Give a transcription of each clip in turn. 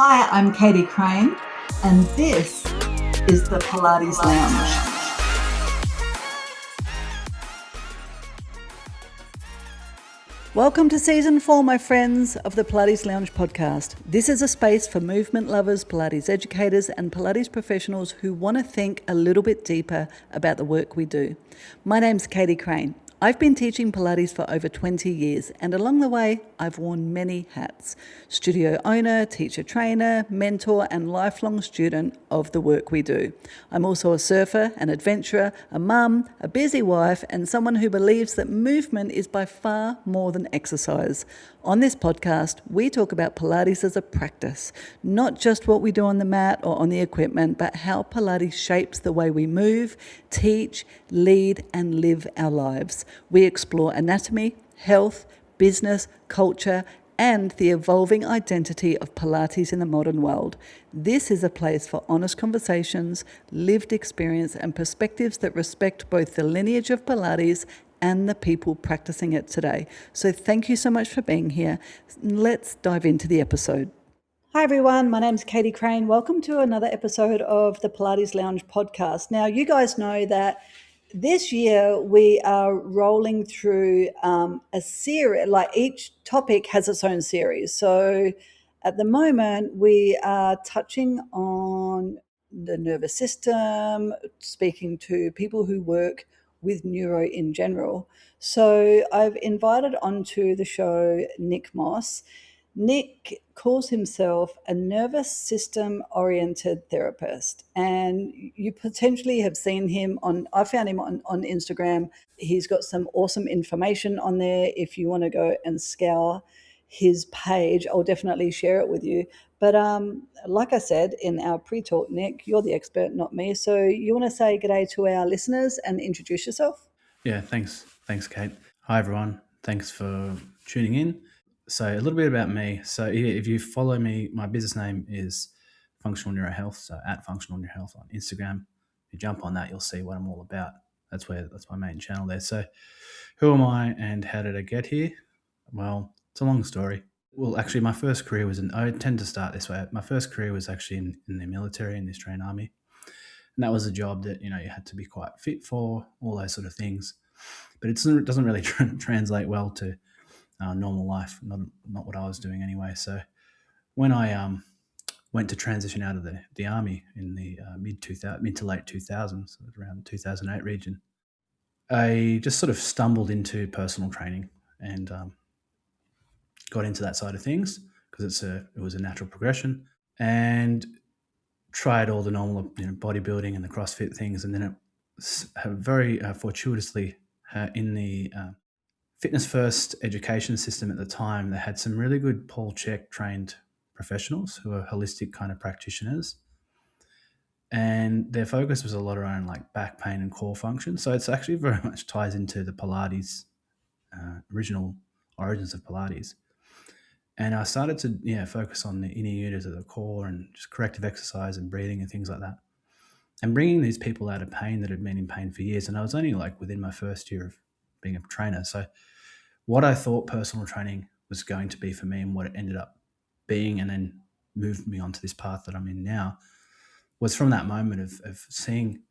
Hi, I'm Katie Crane, and this is the Pilates Lounge. Welcome to Season 4, my friends, of the Pilates Lounge Podcast. This is a space for movement lovers, Pilates educators, and Pilates professionals who want to think a little bit deeper about the work we do. My name's Katie Crane. I've been teaching Pilates for over 20 years, and along the way, I've worn many hats. Studio owner, teacher trainer, mentor, and lifelong student of the work we do. I'm also a surfer, an adventurer, a mum, a busy wife, and someone who believes that movement is by far more than exercise. On this podcast, we talk about Pilates as a practice, not just what we do on the mat or on the equipment, but how Pilates shapes the way we move, teach, lead, and live our lives. We explore anatomy, health, business, culture, and the evolving identity of Pilates in the modern world. This is a place for honest conversations, lived experience, and perspectives that respect both the lineage of Pilates and the people practicing it today. So thank you so much for being here. Let's dive into the episode. Hi everyone, my name's Katie Crane. Welcome to another episode of the Pilates Lounge Podcast. Now, you guys know that this year we are rolling through a series, like each topic has its own series. So at the moment we are touching on the nervous system, speaking to people who work with neuro in general. So I've invited onto the show Nick Moss. Nick calls himself a nervous system oriented therapist, and you potentially have seen him I found him on Instagram. He's got some awesome information on there. If you want to go and scour his page, I'll definitely share it with you. But like I said in our pre-talk, Nick, you're the expert, not me. So you want to say g'day to our listeners and introduce yourself? Yeah, thanks, Kate. Hi, everyone. Thanks for tuning in. So a little bit about me. So if you follow me, my business name is Functional Neuro Health. So at Functional Neuro Health on Instagram. If you jump on that, you'll see what I'm all about. That's my main channel there. So who am I and how did I get here? Well, it's a long story. Well, actually, my first career I tend to start this way. My first career was actually in the military, in the Australian Army. And that was a job that, you had to be quite fit for, all those sort of things. But it doesn't really translate well to normal life, not what I was doing anyway. So when I went to transition out of the Army in the mid to late 2000s, around 2008 region, I just sort of stumbled into personal training and got into that side of things because it was a natural progression, and tried all the normal bodybuilding and the CrossFit things, and then it very fortuitously in the fitness first education system at the time, they had some really good Paul Chek trained professionals who are holistic kind of practitioners, and their focus was a lot around like back pain and core function. So it's actually very much ties into the Pilates original origins of Pilates. And I started to focus on the inner units of the core and just corrective exercise and breathing and things like that, and bringing these people out of pain that had been in pain for years. And I was only like within my first year of being a trainer. So what I thought personal training was going to be for me and what it ended up being, and then moved me onto this path that I'm in now, was from that moment of seeing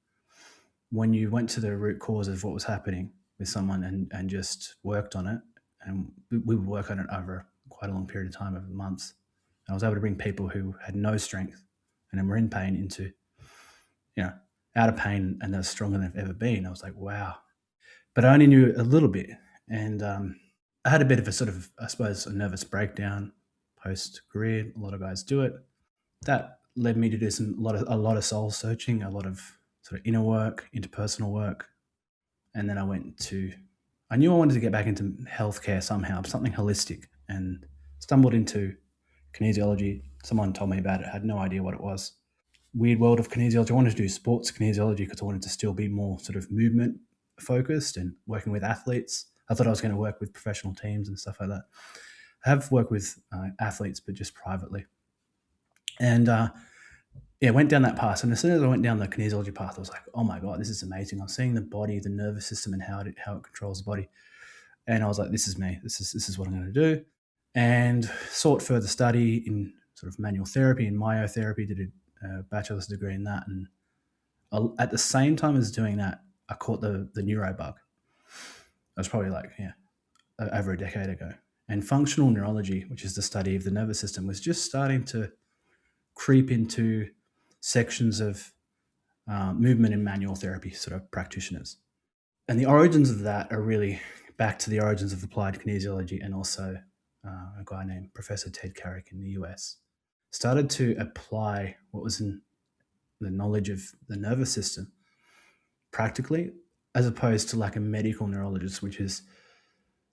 when you went to the root cause of what was happening with someone and just worked on it. And we would work on it over quite a long period of time, over months. And I was able to bring people who had no strength and then were in pain into, out of pain, and they're stronger than they've ever been. I was like, wow. But I only knew a little bit. And I had a bit of a sort of, I suppose, a nervous breakdown post-career. A lot of guys do it. That led me to do a lot of soul searching, a lot of sort of inner work, interpersonal work. And then I knew I wanted to get back into healthcare somehow, something holistic, and stumbled into kinesiology. Someone told me about it. I had no idea what it was. Weird world of kinesiology. I wanted to do sports kinesiology because I wanted to still be more sort of movement focused and working with athletes. I thought I was going to work with professional teams and stuff like that. I have worked with athletes, but just privately. And went down that path. And as soon as I went down the kinesiology path, I was like, oh my God, this is amazing. I'm seeing the body, the nervous system, and how it controls the body. And I was like, this is me. This is what I'm going to do. And sought further study in sort of manual therapy and myotherapy, did a bachelor's degree in that. And at the same time as doing that, I caught the neuro bug. That was probably over a decade ago. And functional neurology, which is the study of the nervous system, was just starting to creep into sections of movement and manual therapy sort of practitioners. And the origins of that are really back to the origins of applied kinesiology, and also a guy named Professor Ted Carrick in the US started to apply what was in the knowledge of the nervous system practically, as opposed to like a medical neurologist, which is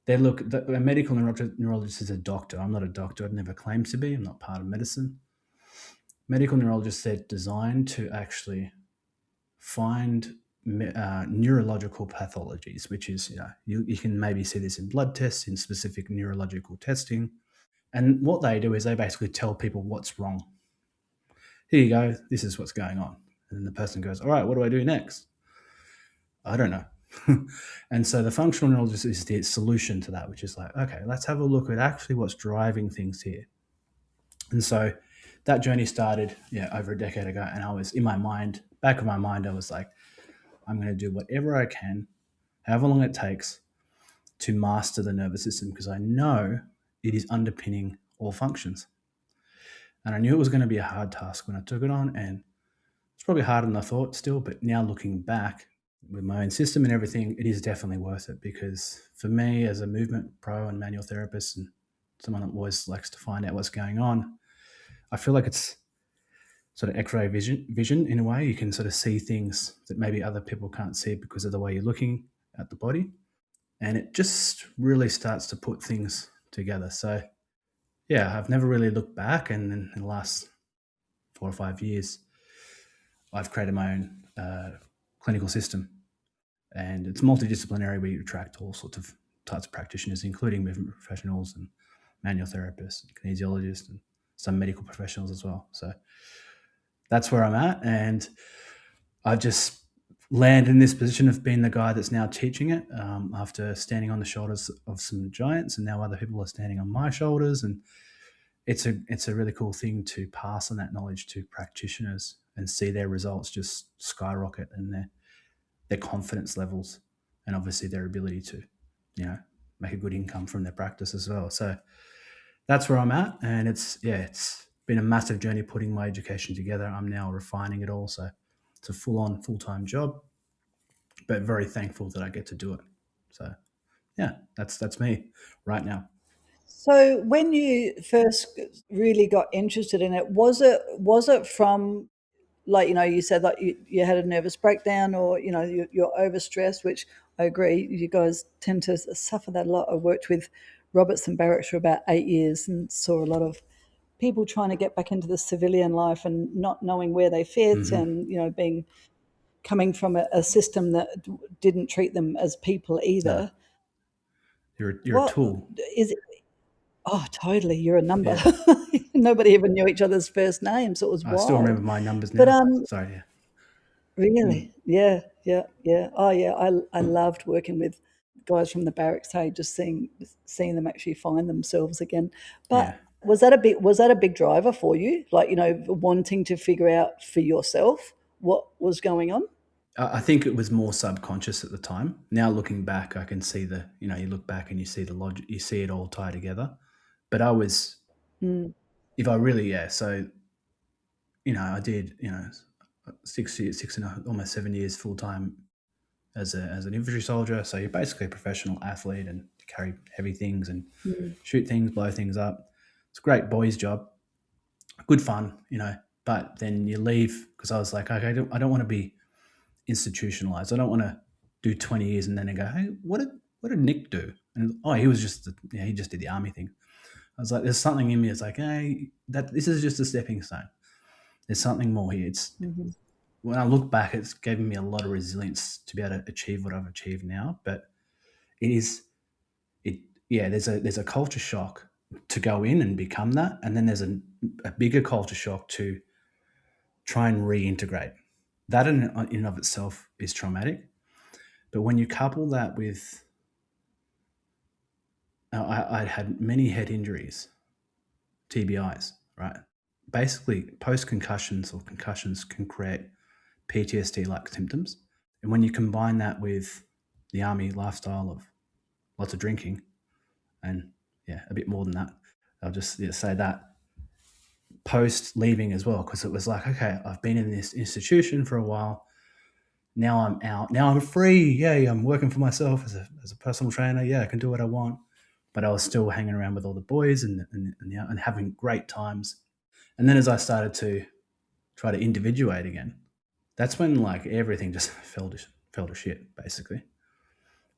a medical neurologist is a doctor. I'm not a doctor. I'd never claimed to be. I'm not part of medicine. Medical neurologists, they're designed to actually find neurological pathologies, which is, you can maybe see this in blood tests, in specific neurological testing. And what they do is they basically tell people what's wrong. Here you go. This is what's going on. And then the person goes, all right, what do I do next? I don't know. And so the functional neurologist is the solution to that, which is like, okay, let's have a look at actually what's driving things here. And so that journey started over a decade ago. And I was in my mind, back of my mind, I was like, I'm going to do whatever I can, however long it takes, to master the nervous system, because I know it is underpinning all functions. And I knew it was going to be a hard task when I took it on, and it's probably harder than I thought still, but now looking back with my own system and everything, it is definitely worth it, because for me as a movement pro and manual therapist and someone that always likes to find out what's going on, I feel like it's sort of X-ray vision in a way. You can sort of see things that maybe other people can't see because of the way you're looking at the body. And it just really starts to put things together. So yeah, I've never really looked back. And in the last 4 or 5 years, I've created my own clinical system. And it's multidisciplinary. We attract all sorts of types of practitioners, including movement professionals and manual therapists and kinesiologists and some medical professionals as well. So that's where I'm at. And I've just landed in this position of being the guy that's now teaching it, after standing on the shoulders of some giants, and now other people are standing on my shoulders. And it's a really cool thing to pass on that knowledge to practitioners and see their results just skyrocket, and their confidence levels, and obviously their ability to, make a good income from their practice as well. So that's where I'm at. And it's been a massive journey putting my education together. I'm now refining it all. So it's a full-time job, but very thankful that I get to do it. So yeah, that's me right now. So when you first really got interested in it, was it from, like, you said, like you had a nervous breakdown, or you're overstressed, which I agree, you guys tend to suffer that a lot. I worked with Robertson Barracks for about 8 years and saw a lot of people trying to get back into the civilian life and not knowing where they fit, and coming from a system that didn't treat them as people either. You're a What tool. is it? Oh, totally. You're a number. Yeah. Nobody even knew each other's first names. So it was I still remember wild. my numbers But now. Sorry. Yeah. really, yeah, yeah, yeah. Oh, yeah. I loved working with guys from the barracks. Hey, just seeing them actually find themselves again. Yeah. But was that a big driver for you? Like, wanting to figure out for yourself what was going on? I think it was more subconscious at the time. Now looking back, I can see you look back and you see the logic, you see it all tie together. But I was, Mm, if I really, so, I did, 6 years, almost 7 years full time as an infantry soldier. So you're basically a professional athlete, and you carry heavy things and mm, shoot things, blow things up. It's a great boys' job, good fun, But then you leave, because I was like, okay, I don't want to be institutionalized. I don't want to do 20 years and then go, hey, what did Nick do? And he was just he just did the army thing. I was like, there's something in me. It's like, hey, this is just a stepping stone. There's something more here. mhm, When I look back, it's given me a lot of resilience to be able to achieve what I've achieved now. But there's a culture shock to go in and become that, and then there's a bigger culture shock to try and reintegrate. That in and of itself is traumatic. But when you couple that with, I'd had many head injuries, TBIs, right? basically post concussions or concussions can create PTSD-like symptoms. And when you combine that with the army lifestyle of lots of drinking and a bit more than that, I'll just say that post leaving as well, because it was like, okay, I've been in this institution for a while. Now I'm out. Now I'm free. Yay, I'm working for myself as a personal trainer. Yeah, I can do what I want. But I was still hanging around with all the boys and having great times. And then as I started to try to individuate again, that's when like everything just fell to shit, basically.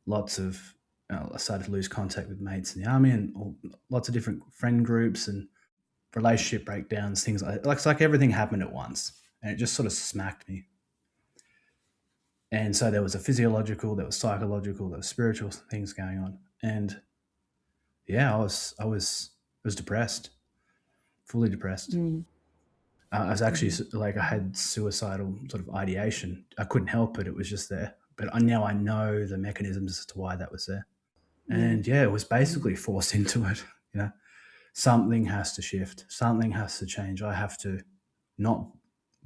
Lots of I started to lose contact with mates in the army and lots of different friend groups and relationship breakdowns, things it's like everything happened at once, and it just sort of smacked me. And so there was a physiological, there was psychological, there was spiritual things going on, and I was depressed, fully depressed. I was actually like, I had suicidal sort of ideation. I couldn't help it; it was just there. But now I know the mechanisms as to why that was there, and it was basically forced into it. Something has to shift, something has to change. I have to not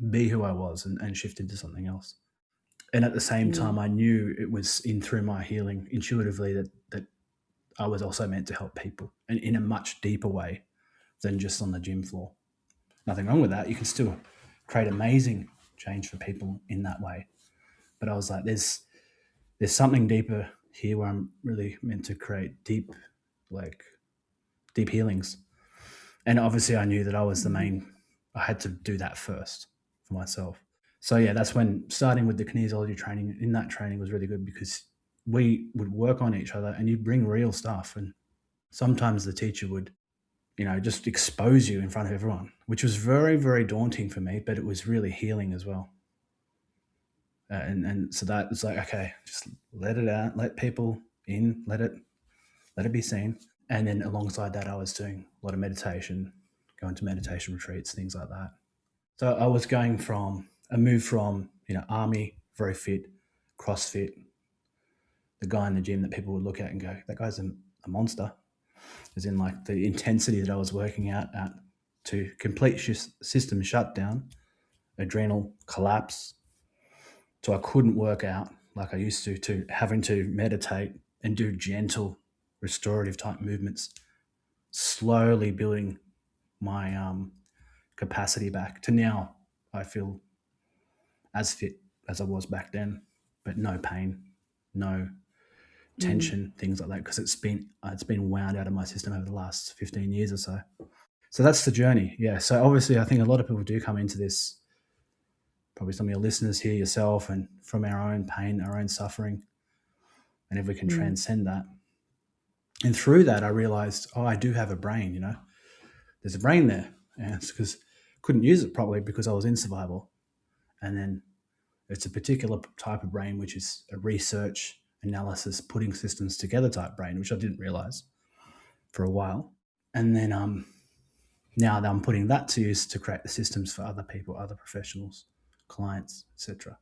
be who I was and shift into something else. And at the same time, I knew it was through my healing intuitively that I was also meant to help people, and in a much deeper way than just on the gym floor. Nothing wrong with that. You can still create amazing change for people in that way. But I was like, there's something deeper here where I'm really meant to create deep healings. And obviously I knew that I was I had to do that first for myself. So that's when starting with the kinesiology training, in that training was really good, because we would work on each other and you'd bring real stuff. And sometimes the teacher would, just expose you in front of everyone, which was very, very daunting for me, but it was really healing as well. And so that was like, okay, just let it out, let people in, let it be seen. And then alongside that, I was doing a lot of meditation, going to meditation retreats, things like that. So I was I moved from, army, very fit, CrossFit, the guy in the gym that people would look at and go, that guy's a monster, as in like the intensity that I was working out at, to complete system shutdown, adrenal collapse. So I couldn't work out like I used to having to meditate and do gentle restorative type movements, slowly building my capacity back to now. I feel as fit as I was back then, but no pain, no tension, things like that, because it's been wound out of my system over the last 15 years or so. So that's the journey. Yeah. So obviously I think a lot of people do come into this, probably some of your listeners here, yourself, and from our own pain, our own suffering. And if we can transcend that. And through that, I realized, I do have a brain, there's a brain there. And it's because I couldn't use it properly because I was in survival. And then it's a particular type of brain, which is a research, analysis, putting systems together type brain, which I didn't realize for a while. And then now that I'm putting that to use to create the systems for other people, other professionals, clients, etc.,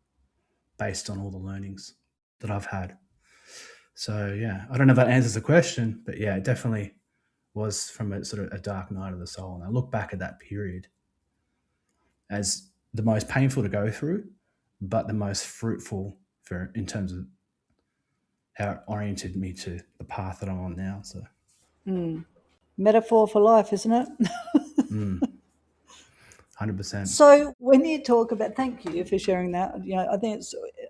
based on all the learnings that I've had. So I don't know if that answers the question, but it definitely was from a sort of a dark night of the soul. And I look back at that period as the most painful to go through, but the most fruitful in terms of how it oriented me to the path that I'm on now. So Metaphor for life, isn't it? 100%. So when you talk about, thank you for sharing that. I think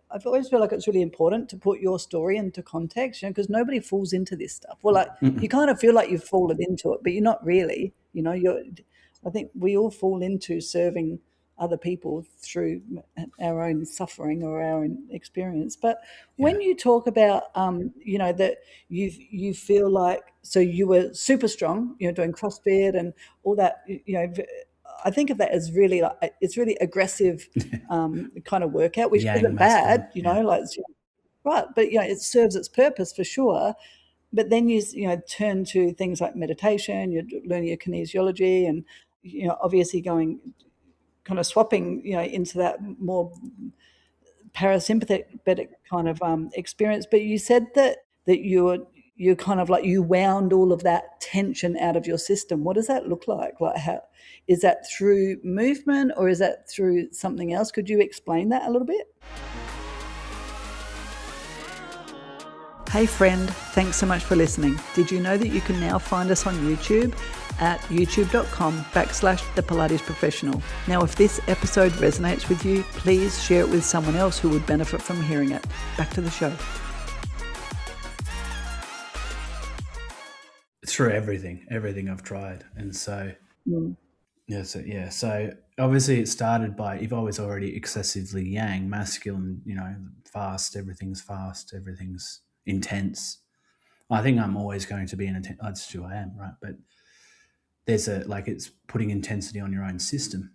I've always feel like it's really important to put your story into context, because nobody falls into this stuff. Well, like you kind of feel like you've fallen into it, but you're not really. I think we all fall into serving other people through our own suffering or our own experience. But when you talk about, that you feel like, so you were super strong, doing CrossFit and all that, I think of that as really it's really aggressive kind of workout, which isn't bad, right? But it serves its purpose for sure. But then you turn to things like meditation, you're learning your kinesiology, and obviously going kind of swapping into that more parasympathetic kind of experience. But you said that you're kind of like, you wound all of that tension out of your system. What does that look like? Like, how is that through movement or is that through something else? Could you explain that a little bit? Hey friend, thanks so much for listening. Did you know that you can now find us on YouTube at youtube.com/The Pilates Professional? Now, if this episode resonates with you, please share it with someone else who would benefit from hearing it. Back to the show. Through everything I've tried. And so, so obviously it started by, if I was already excessively yang, masculine, fast, everything's intense. I think I'm always going to be an intense, that's who I am, right? But there's it's putting intensity on your own system.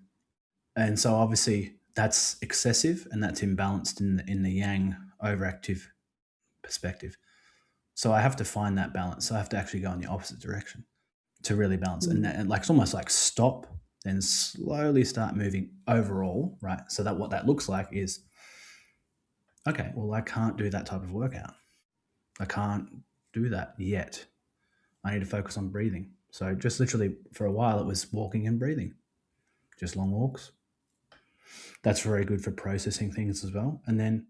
And so obviously that's excessive and that's imbalanced in the yang overactive perspective. So I have to find that balance. So I have to actually go in the opposite direction to really balance. And it's almost like stop, then slowly start moving overall, right? So that what that looks like is, okay, well, I can't do that type of workout. I can't do that yet. I need to focus on breathing. So just literally for a while, it was walking and breathing, just long walks. That's very good for processing things as well. And then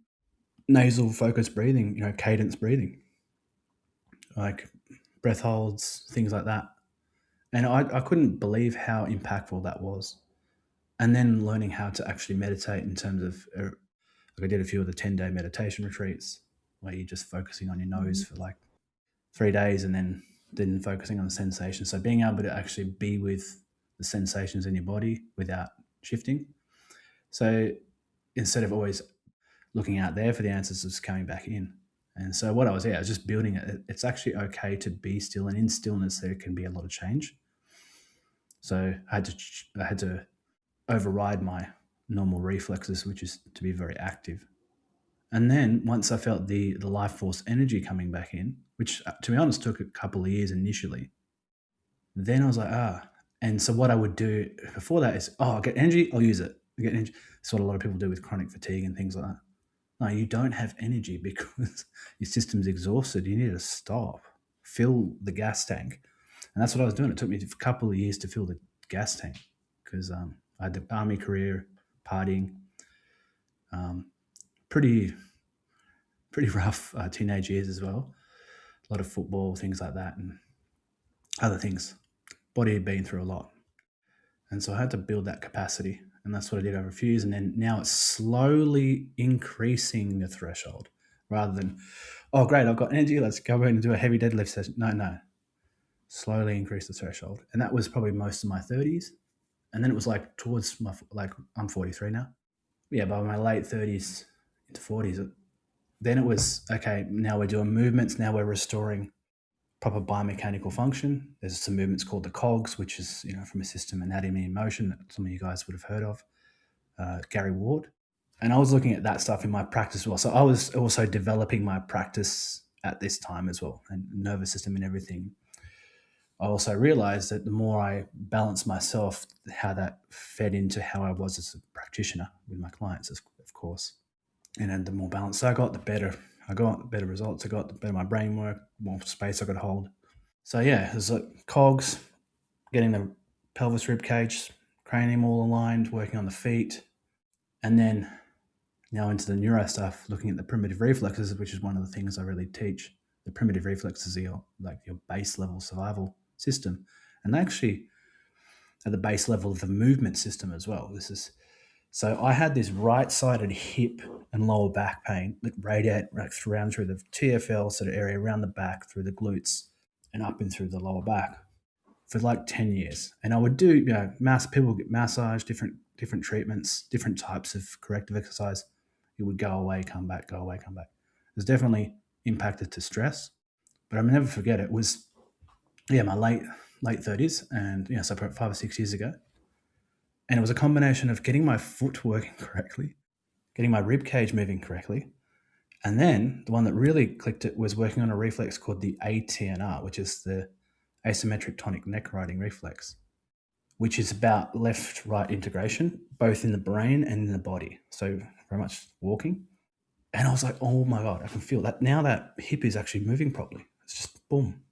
nasal focused breathing, cadence breathing, like breath holds, things like that. And I couldn't believe how impactful that was. And then learning how to actually meditate in terms of, I did a few of the 10-day meditation retreats where you're just focusing on your nose for 3 days and then focusing on the sensation. So being able to actually be with the sensations in your body without shifting. So instead of always looking out there for the answers, just coming back in. And so what I was just building it. It's actually okay to be still, and in stillness there can be a lot of change. So I had to override my normal reflexes, which is to be very active. And then once I felt the life force energy coming back in, which to be honest took a couple of years initially, then I was like, And so what I would do before that is, I get energy, I'll use it. I get energy. That's what a lot of people do with chronic fatigue and things like that. No, you don't have energy because your system's exhausted. You need to stop, fill the gas tank. And that's what I was doing. It took me a couple of years to fill the gas tank because I had the army career, partying, pretty rough teenage years as well. A lot of football, things like that, and other things. Body had been through a lot. And so I had to build that capacity. And that's what I did over a few years. And then now it's slowly increasing the threshold rather than, oh, great, I've got energy. Let's go in and do a heavy deadlift session. No. Slowly increase the threshold. And that was probably most of my 30s. And then it was towards my, I'm 43 now. Yeah, by my late 30s into 40s, then it was, okay, now we're doing movements. Now we're restoring proper biomechanical function. There's some movements called the cogs, which is, from a system anatomy and motion that some of you guys would have heard of, Gary Ward. And I was looking at that stuff in my practice as well. So I was also developing my practice at this time as well, and nervous system and everything. I also realized that the more I balanced myself, how that fed into how I was as a practitioner with my clients, of course. And then the more balanced I got, the better results I got, the better my brain worked, more space I could hold. So yeah, it was cogs, getting the pelvis rib cage, cranium all aligned, working on the feet. And then now into the neuro stuff, looking at the primitive reflexes, which is one of the things I really teach. The primitive reflexes are your base level survival system. And they actually at the base level of the movement system as well. So I had this right-sided hip and lower back pain that radiated around through the TFL sort of area, around the back, through the glutes, and up and through the lower back for 10 years. And I would do, people get massage, different treatments, different types of corrective exercise. It would go away, come back, go away, come back. It was definitely impacted to stress, but I'll never forget it. It was, my late 30s, and so 5 or 6 years ago. And it was a combination of getting my foot working correctly, getting my rib cage moving correctly, and then the one that really clicked it was working on a reflex called the ATNR, which is the asymmetric tonic neck riding reflex, which is about left-right integration, both in the brain and in the body. So very much walking. And I was like, oh my God, I can feel that. Now that hip is actually moving properly. It's just boom.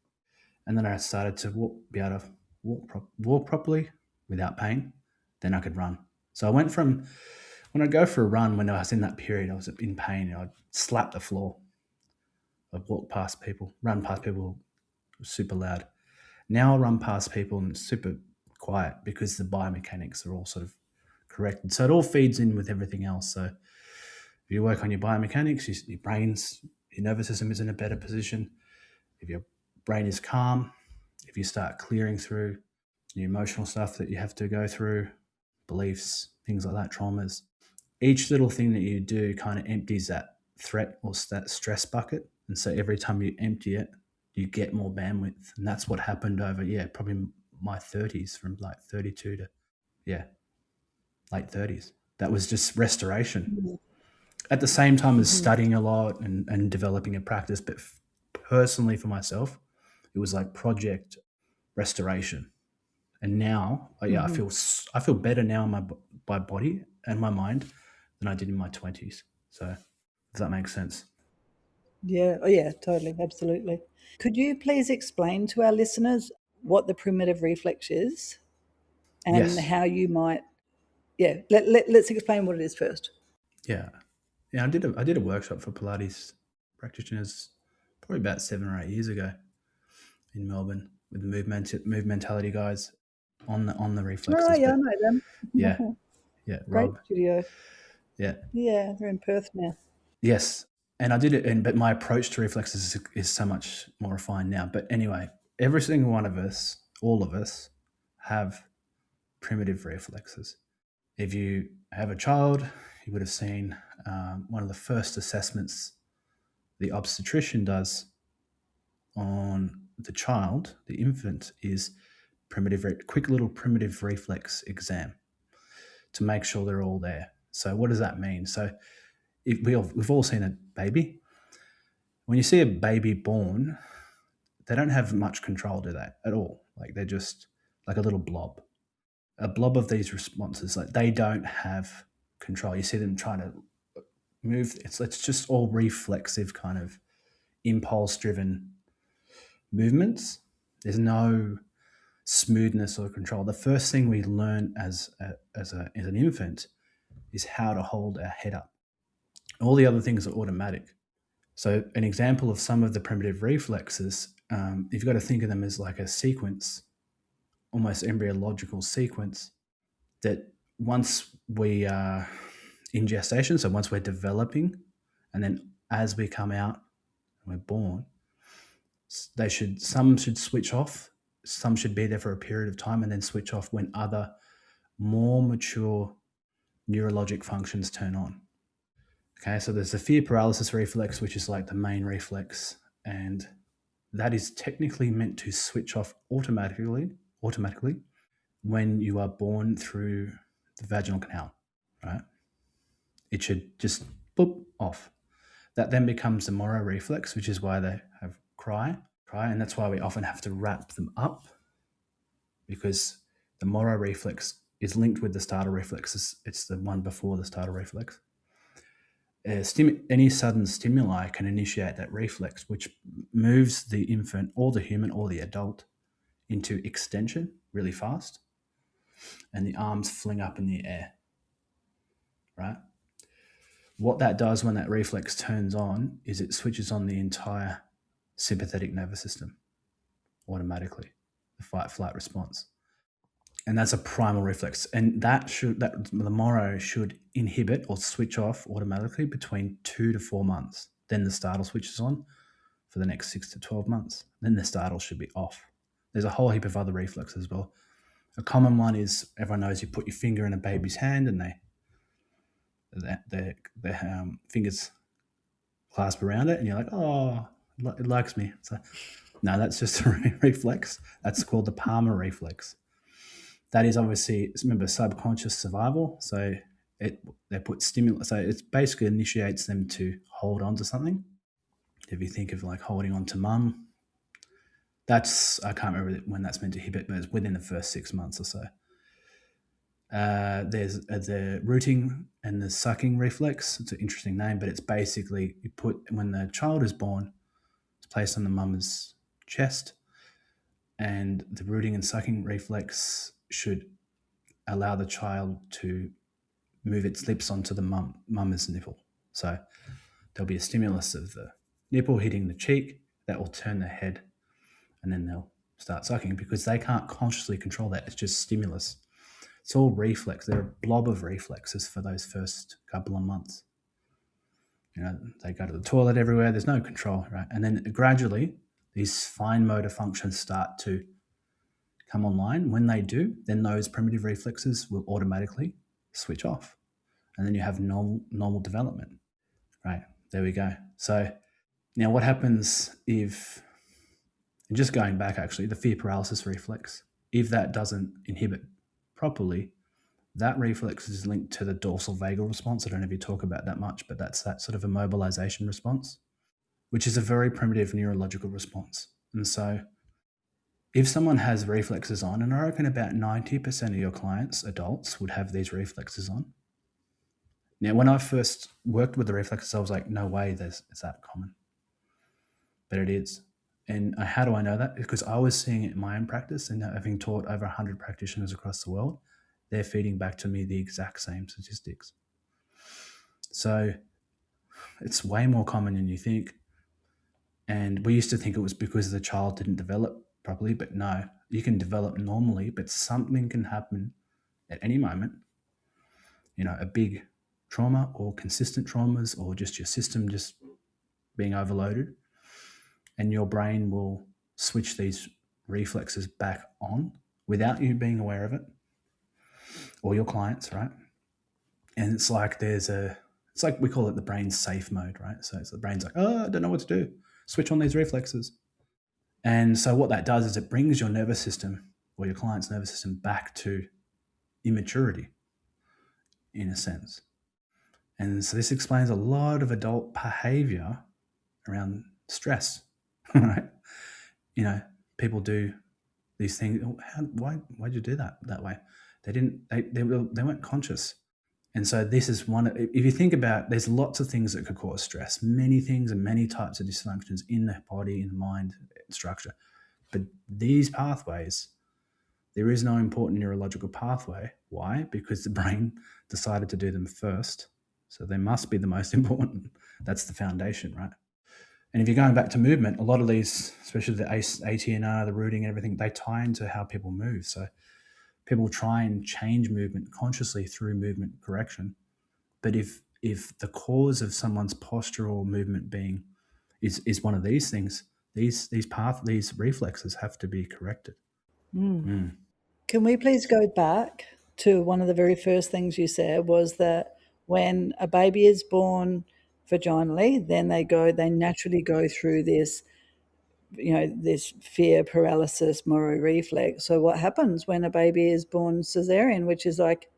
And then I started to be able to walk properly without pain. Then I could run. So I went from when I'd go for a run, when I was in that period, I was in pain. I'd slap the floor. I'd walk past people, run past people super loud. Now I'll run past people and it's super quiet because the biomechanics are all sort of corrected. So it all feeds in with everything else. So if you work on your biomechanics, your your nervous system is in a better position. If your brain is calm, if you start clearing through the emotional stuff that you have to go through, beliefs, things like that, traumas, each little thing that you do kind of empties that threat or that stress bucket. And so every time you empty it, you get more bandwidth. And that's what happened over, probably my 30s, from like 32 to, late 30s. That was just restoration. At the same time as studying a lot and developing a practice, but personally for myself, it was like project restoration. And now, I feel better now in my body and my mind than I did in my 20s. So does that make sense? Yeah. Oh, yeah, totally. Absolutely. Could you please explain to our listeners what the primitive reflex is and Yes. how you might, let's explain what it is first. Yeah. Yeah. I did a workshop for Pilates practitioners probably about 7 or 8 years ago in Melbourne with the movementality guys on the Oh, reflexes. yeah, I But know them. yeah, yeah, Great Rob. studio. Yeah. Yeah, they're in Perth now. Yes. And I did it, but my approach to reflexes is so much more refined now. But anyway, every single one of us, all of us, have primitive reflexes. If you have a child, you would have seen one of the first assessments the obstetrician does on the child, the infant, is quick little primitive reflex exam to make sure they're all there. So what does that mean? So we've all seen a baby. When you see a baby born, they don't have much control, do they, at all? Like they're just like a little blob. A blob of these responses, like they don't have control. You see them trying to move. It's just all reflexive kind of impulse-driven movements. There's no smoothness or control. The first thing we learn as an infant is how to hold our head up. All the other things are automatic. So an example of some of the primitive reflexes, you've got to think of them as like a sequence, almost embryological sequence, that once we are in gestation, so once we're developing, and then as we come out and we're born, some should switch off, some should be there for a period of time and then switch off when other more mature neurologic functions turn on. Okay, so there's the fear paralysis reflex, which is like the main reflex, and that is technically meant to switch off automatically when you are born through the vaginal canal, right? It should just boop off. That then becomes the Moro reflex, which is why they have cry, and that's why we often have to wrap them up, because the Moro reflex is linked with the startle reflex. It's the one before the startle reflex. Any sudden stimuli can initiate that reflex, which moves the infant or the human or the adult into extension really fast, and the arms fling up in the air, right? What that does when that reflex turns on is it switches on the entire sympathetic nervous system automatically, the fight-flight response. And that's a primal reflex. And the Moro should inhibit or switch off automatically between 2 to 4 months. Then the startle switches on for the next 6 to 12 months. Then the startle should be off. There's a whole heap of other reflexes as well. A common one is, everyone knows, you put your finger in a baby's hand and their fingers clasp around it and you're like, oh, it likes me. So no, that's just a reflex. That's called the palmar reflex. That is obviously, remember, subconscious survival. So they put stimulus. So it basically initiates them to hold on to something. If you think of like holding on to mum, I can't remember when that's meant to hit it, but it's within the first 6 months or so. There's the rooting and the sucking reflex. It's an interesting name, but it's basically when the child is born, it's placed on the mum's chest, and the rooting and sucking reflex should allow the child to move its lips onto the mum's nipple. So there'll be a stimulus of the nipple hitting the cheek that will turn the head, and then they'll start sucking because they can't consciously control that. It's just stimulus. It's all reflex. They're a blob of reflexes for those first couple of months. They go to the toilet everywhere. There's no control, right? And then gradually, these fine motor functions start to come online. When they do, then those primitive reflexes will automatically switch off. And then you have normal development, right? There we go. So now what happens if, and just going back actually, the fear paralysis reflex, if that doesn't inhibit properly, that reflex is linked to the dorsal vagal response. I don't know if you talk about that much, but that's that sort of immobilization response, which is a very primitive neurological response. And so if someone has reflexes on, and I reckon about 90% of your clients, adults, would have these reflexes on. Now, when I first worked with the reflexes, I was like, no way it's that common. But it is. And how do I know that? Because I was seeing it in my own practice, and having taught over 100 practitioners across the world, they're feeding back to me the exact same statistics. So it's way more common than you think. And we used to think it was because the child didn't develop properly, but no, you can develop normally, but something can happen at any moment. A big trauma or consistent traumas, or just your system just being overloaded, and your brain will switch these reflexes back on without you being aware of it, or your clients, right? And it's like it's like we call it the brain's safe mode, right? So it's the brain's like, I don't know what to do. Switch on these reflexes. And so what that does is it brings your nervous system, or your client's nervous system, back to immaturity, in a sense. And so this explains a lot of adult behavior around stress, right? People do these things. Why'd you do that way? They weren't conscious. And so this is one, if you think about, there's lots of things that could cause stress, many things and many types of dysfunctions in the body, in the mind, structure. But these pathways, there is no important neurological pathway. Why? Because the brain decided to do them first. So they must be the most important. That's the foundation, right? And if you're going back to movement, a lot of these, especially the ATNR, the rooting and everything, they tie into how people move. So people try and change movement consciously through movement correction. But if the cause of someone's postural movement being is one of these things, these reflexes have to be corrected. Can we please go back to one of the very first things you said, was that when a baby is born vaginally, then they naturally go through this, this fear paralysis Moro reflex. So what happens when a baby is born cesarean, which is like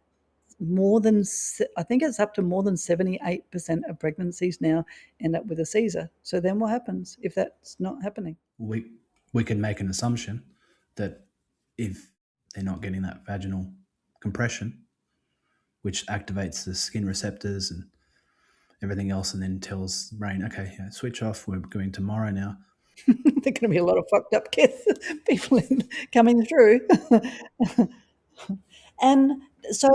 I think it's up to more than 78% of pregnancies now end up with a Caesar. So then what happens if that's not happening? We can make an assumption that if they're not getting that vaginal compression, which activates the skin receptors and everything else, and then tells the brain, okay, switch off, we're going tomorrow now. There are going to be a lot of fucked up kids, people coming through. And so,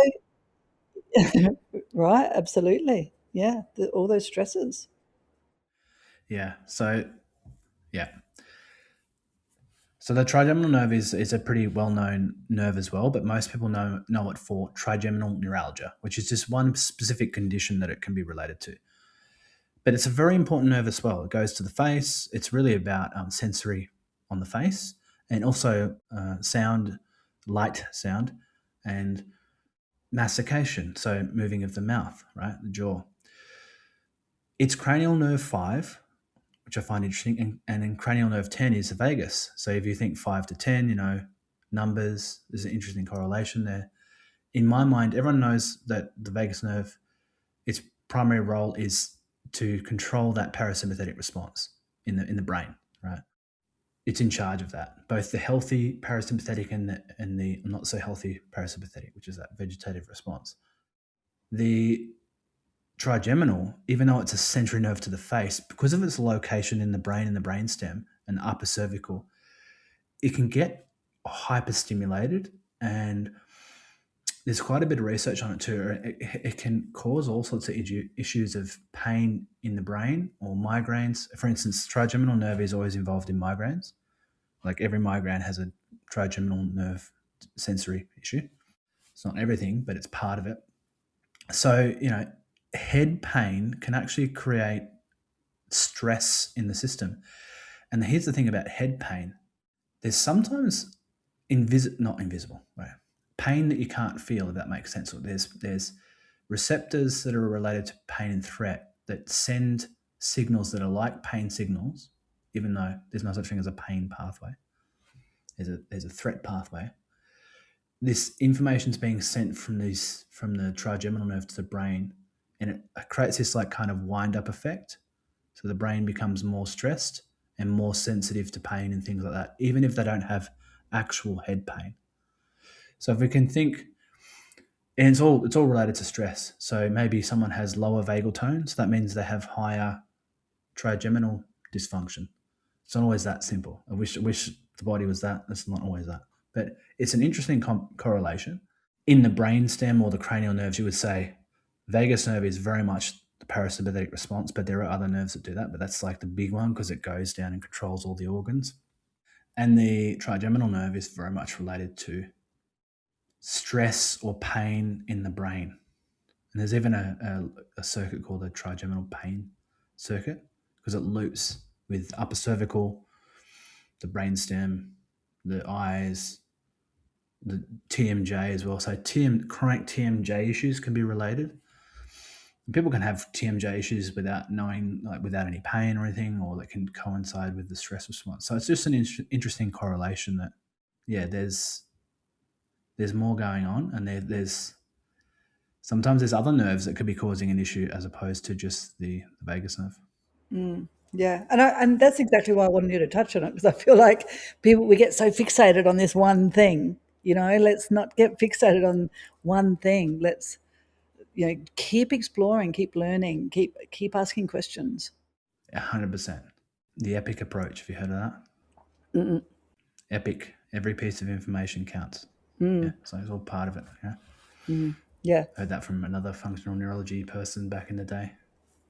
right, absolutely. Yeah, all those stresses. Yeah, so the trigeminal nerve is a pretty well-known nerve as well, but most people know it for trigeminal neuralgia, which is just one specific condition that it can be related to. But it's a very important nerve as well. It goes to the face. It's really about sensory on the face, and also sound, light sound, and mastication, so moving of the mouth, right, the jaw. It's cranial nerve 5, which I find interesting, and then cranial nerve 10 is the vagus. So if you think 5 to 10, numbers, there's an interesting correlation there. In my mind, everyone knows that the vagus nerve, its primary role is to control that parasympathetic response in the brain, right? It's in charge of that, both the healthy parasympathetic and the not so healthy parasympathetic, which is that vegetative response. The trigeminal, even though it's a sensory nerve to the face, because of its location in the brain and the brainstem and the upper cervical, it can get hyperstimulated, and there's quite a bit of research on it too. It can cause all sorts of issues of pain in the brain or migraines. For instance, trigeminal nerve is always involved in migraines. Like every migraine has a trigeminal nerve sensory issue. It's not everything, but it's part of it. So, head pain can actually create stress in the system. And here's the thing about head pain. There's sometimes not invisible, right? Pain that you can't feel, if that makes sense. There's receptors that are related to pain and threat that send signals that are like pain signals, even though there's no such thing as a pain pathway. There's a threat pathway. This information is being sent from the trigeminal nerve to the brain, and it creates this like kind of wind up effect. So the brain becomes more stressed and more sensitive to pain and things like that, even if they don't have actual head pain. So if we can think, and it's all related to stress. So maybe someone has lower vagal tone, so that means they have higher trigeminal dysfunction. It's not always that simple. I wish the body was that. It's not always that. But it's an interesting correlation. In the brainstem or the cranial nerves, you would say vagus nerve is very much the parasympathetic response, but there are other nerves that do that. But that's like the big one because it goes down and controls all the organs. And the trigeminal nerve is very much related to stress or pain in the brain. And there's even a circuit called the trigeminal pain circuit because it loops with upper cervical, the brainstem, the eyes, the TMJ as well. So chronic TMJ issues can be related. And people can have TMJ issues without knowing, like without any pain or anything, or that can coincide with the stress response. So it's just an interesting correlation that, there's more going on, and there's sometimes there's other nerves that could be causing an issue as opposed to just the vagus nerve. Yeah, and that's exactly why I wanted you to touch on it, because I feel like we get so fixated on this one thing. Let's not get fixated on one thing. Let's keep exploring, keep learning, keep asking questions. 100%. The EPIC approach. Have you heard of that? EPIC. Every piece of information counts. Yeah, so it's all part of it. Yeah. Yeah. Heard that from another functional neurology person back in the day.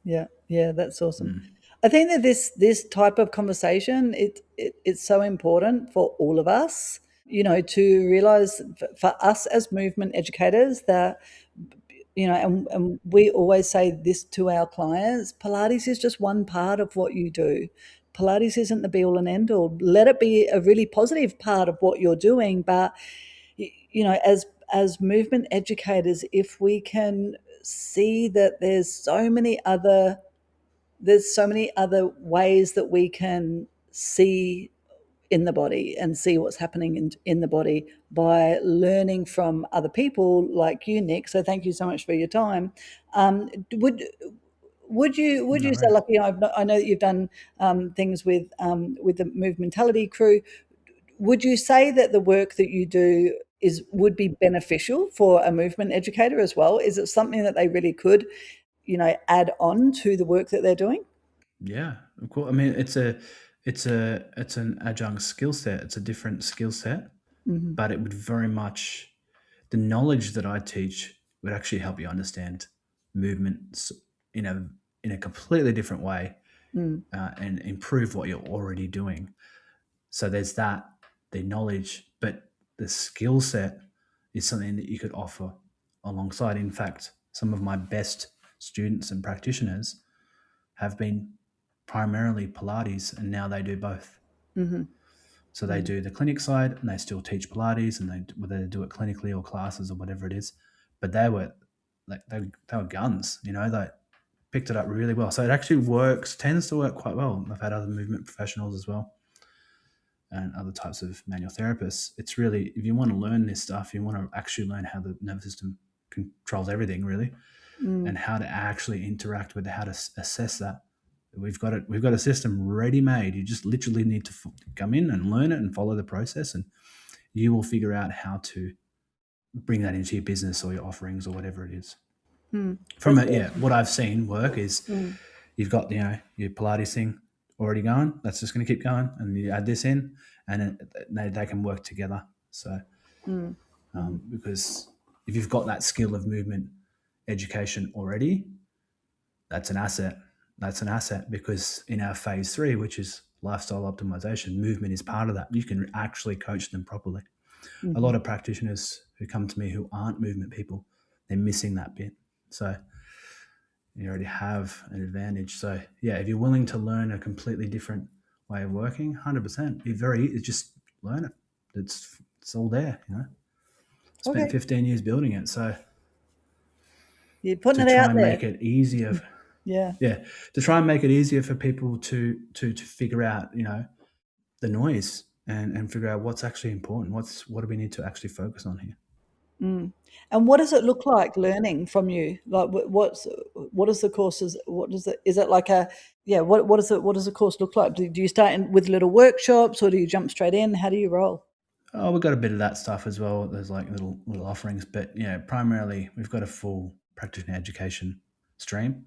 Yeah, that's awesome. I think that this type of conversation, it's so important for all of us, to realize for us as movement educators that, and we always say this to our clients, Pilates is just one part of what you do. Pilates isn't the be all and end all. Let it be a really positive part of what you're doing, but as movement educators, if we can see that there's so many other ways that we can see in the body and see what's happening in the body by learning from other people like you, Nick. So thank you so much for your time. Would you say, like, I know that you've done things with the Movementality crew. Would you say that the work that you do would be beneficial for a movement educator as well? Is it something that they really could, add on to the work that they're doing? Yeah, of course. I mean, it's an adjunct skill set. It's a different skill set, but it would very much, the knowledge that I teach would actually help you understand movement in a completely different way, and improve what you're already doing. So there's the knowledge, but the skill set is something that you could offer alongside. In fact, some of my best students and practitioners have been primarily Pilates, and now they do both. So they do the clinic side, and they still teach Pilates, and whether they do it clinically or classes or whatever it is. But they were guns, they picked it up really well. So it actually tends to work quite well. I've had other movement professionals as well, and other types of manual therapists. It's really, if you want to learn this stuff, you want to actually learn how the nervous system controls everything, really, and how to actually interact with it, how to assess that. We've got a system ready-made. You just literally need to come in and learn it and follow the process, and you will figure out how to bring that into your business or your offerings or whatever it is. What I've seen work is you've got your Pilates thing already going. That's just going to keep going, and you add this in, and they can work together. So because if you've got that skill of movement education already, that's an asset. That's an asset because in our phase 3, which is lifestyle optimization, movement is part of that. You can actually coach them properly. A lot of practitioners who come to me who aren't movement people, they're missing that bit. So you already have an advantage. So yeah, if you're willing to learn a completely different way of working, 100%, it's just learn it. It's all there, Spent 15 years building it. So you're putting to it try out and there. make it easier, Yeah. to try and make it easier for people to figure out, the noise and figure out what's actually important. What do we need to actually focus on here? And what does it look like learning from you? Like what is the courses? Is it like what does the course look like? Do you start with little workshops or do you jump straight in? How do you roll? Oh, we've got a bit of that stuff as well. There's like little offerings, but primarily we've got a full practitioner education stream.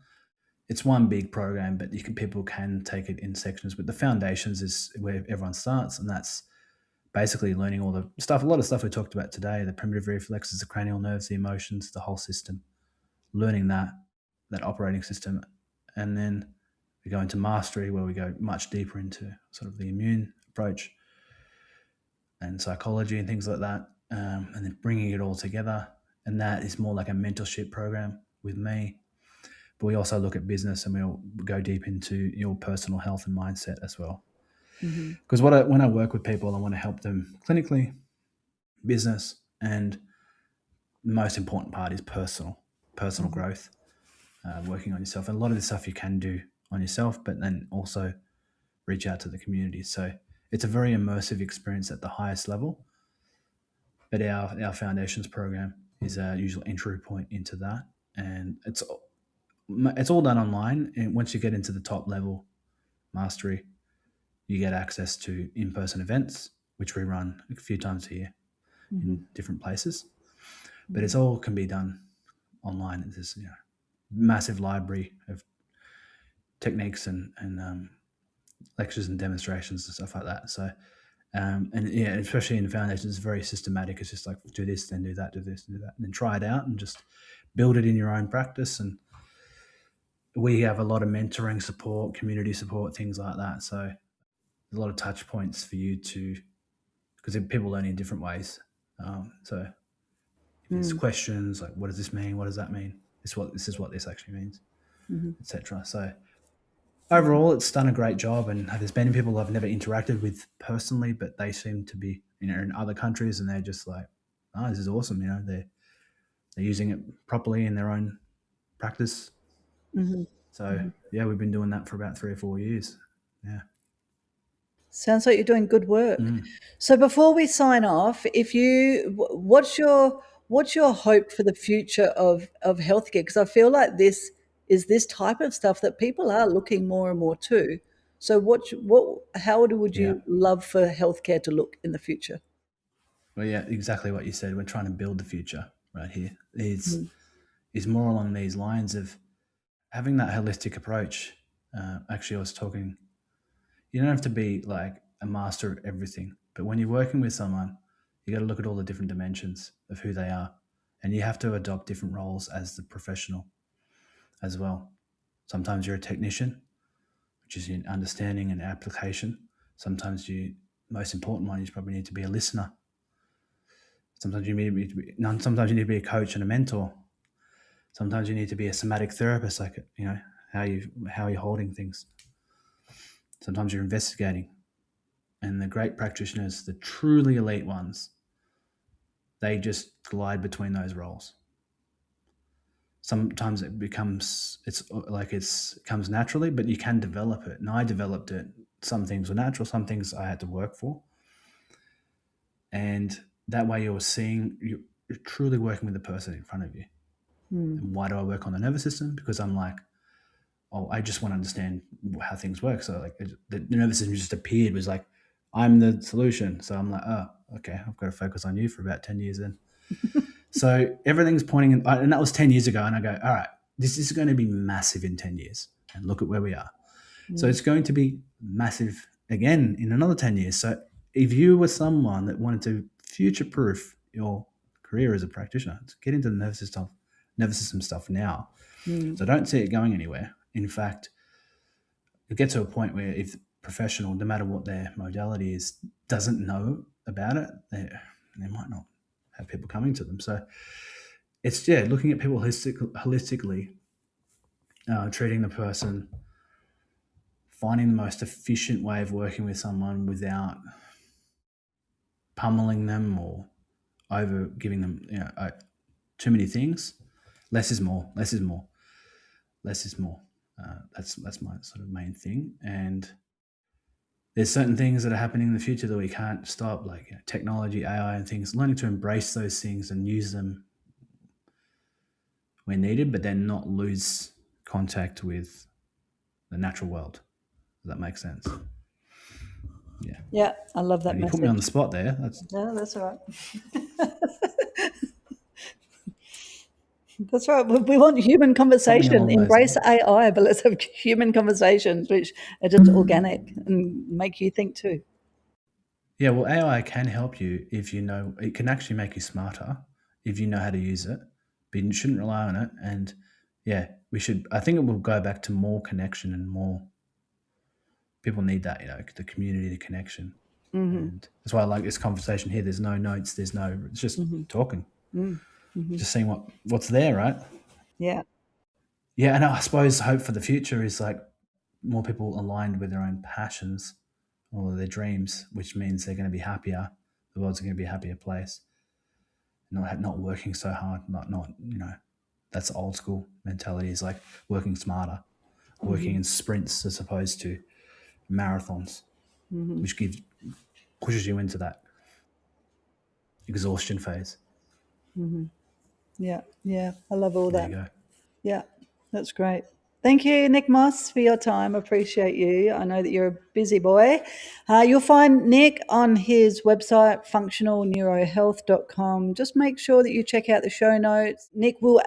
It's one big program, but people can take it in sections. But the foundations is where everyone starts, and that's basically learning all the stuff. A lot of stuff we talked about today: the primitive reflexes, the cranial nerves, the emotions, the whole system. Learning that operating system, and then we go into mastery, where we go much deeper into sort of the immune approach and psychology and things like that, and then bringing it all together. And that is more like a mentorship program with me. But we also look at business, and we'll go deep into your personal health and mindset as well. Because when I work with people, I want to help them clinically, business, and the most important part is personal growth, working on yourself. And a lot of this stuff you can do on yourself, but then also reach out to the community. So it's a very immersive experience at the highest level. But our foundations program is a usual entry point into that, and it's all done online. And once you get into the top level mastery, you get access to in-person events, which we run a few times a year in different places. But it's all can be done online. It's this massive library of techniques and lectures and demonstrations and stuff like that. So especially in the foundation, it's very systematic. It's just like do this, then do that, do this, do that, and then try it out and just build it in your own practice. And we have a lot of mentoring support, community support, things like that. So there's a lot of touch points for you because people learn in different ways. So if there's questions like, what does this mean? What does that mean? This is what this actually means, etc. So overall, it's done a great job, and there's many people I've never interacted with personally, but they seem to be, in other countries, and they're just like, "Oh, this is awesome!" They're using it properly in their own practice. So yeah, we've been doing that for about 3 or 4 years. Yeah. Sounds like you're doing good work. So before we sign off, what's your hope for the future of healthcare? Because I feel like this type of stuff that people are looking more and more to. So how would Yeah. you love for healthcare to look in the future? Well, yeah, exactly what you said. We're trying to build the future right here. Is more along these lines of having that holistic approach. Actually, I was talking. You don't have to be like a master of everything, but when you're working with someone, you got to look at all the different dimensions of who they are, and you have to adopt different roles as the professional as well. Sometimes you're a technician, which is in understanding and application. Sometimes most important one, you probably need to be a listener. Sometimes you need to be a coach and a mentor. Sometimes you need to be a somatic therapist, like how you're holding things. Sometimes you're investigating. And the great practitioners, the truly elite ones, they just glide between those roles. Sometimes it comes naturally, but you can develop it. And I developed it. Some things were natural, some things I had to work for. And that way you're truly working with the person in front of you. And why do I work on the nervous system? Because I'm like, I just want to understand how things work. So like the nervous system just appeared, was like, I'm the solution. So I'm like, oh, okay, I've got to focus on you for about 10 years then. So everything's pointing and that was 10 years ago. And I go, all right, this is going to be massive in 10 years. And look at where we are. So it's going to be massive again in another 10 years. So if you were someone that wanted to future-proof your career as a practitioner, to get into the nervous system stuff now. So I don't see it going anywhere. In fact, it gets to a point where if the professional, no matter what their modality is, doesn't know about it, they might not have people coming to them. So it's looking at people holistically, treating the person, finding the most efficient way of working with someone without pummeling them or over giving them too many things. Less is more. Less is more. Less is more. That's my sort of main thing. And there's certain things that are happening in the future that we can't stop, like technology, AI, and things. Learning to embrace those things and use them when needed, but then not lose contact with the natural world. Does that make sense? Yeah. Yeah, I love that And you message. put me on the spot there. No, that's all right. That's right. We want human conversation. along those Embrace AI, but let's have human conversations, which are just organic and make you think too. Yeah, well, AI can help you if you know. It can actually make you smarter if you know how to use it, but you shouldn't rely on it. And yeah, we should. I think it will go back to more connection and more. People need that, the community, the connection. And that's why I like this conversation here. There's no notes. It's just talking, just seeing what's there, right? Yeah. Yeah, and I suppose hope for the future is like more people aligned with their own passions or their dreams, which means they're going to be happier. The world's going to be a happier place. Not working so hard. Not that's old school mentality. Is like working smarter, working in sprints as opposed to marathons, which pushes you into that exhaustion phase. Yeah. I love all There that. you go. Yeah, that's great. Thank you, Nick Moss, for your time. Appreciate you. I know that you're a busy boy. You'll find Nick on his website, functionalneurohealth.com. Just make sure that you check out the show notes. Nick will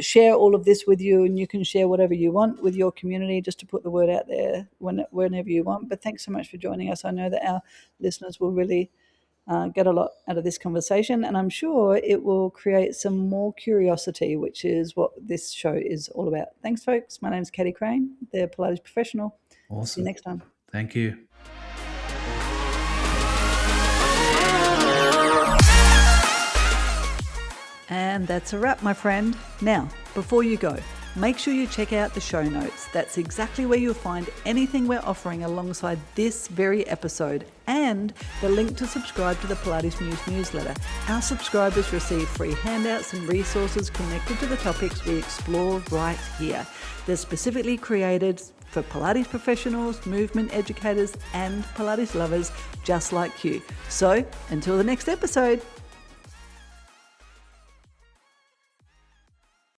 share all of this with you, and you can share whatever you want with your community, just to put the word out there whenever you want. But thanks so much for joining us. I know that our listeners will really get a lot out of this conversation, and I'm sure it will create some more curiosity, which is what this show is all about. Thanks, folks. My name's Katie Crane, the Pilates professional. Awesome. See you next time. Thank you. And that's a wrap, my friend. Now, before you go, make sure you check out the show notes. That's exactly where you'll find anything we're offering alongside this very episode, and the link to subscribe to the Pilates News newsletter. Our subscribers receive free handouts and resources connected to the topics we explore right here. They're specifically created for Pilates professionals, movement educators, and Pilates lovers just like you. So, until the next episode,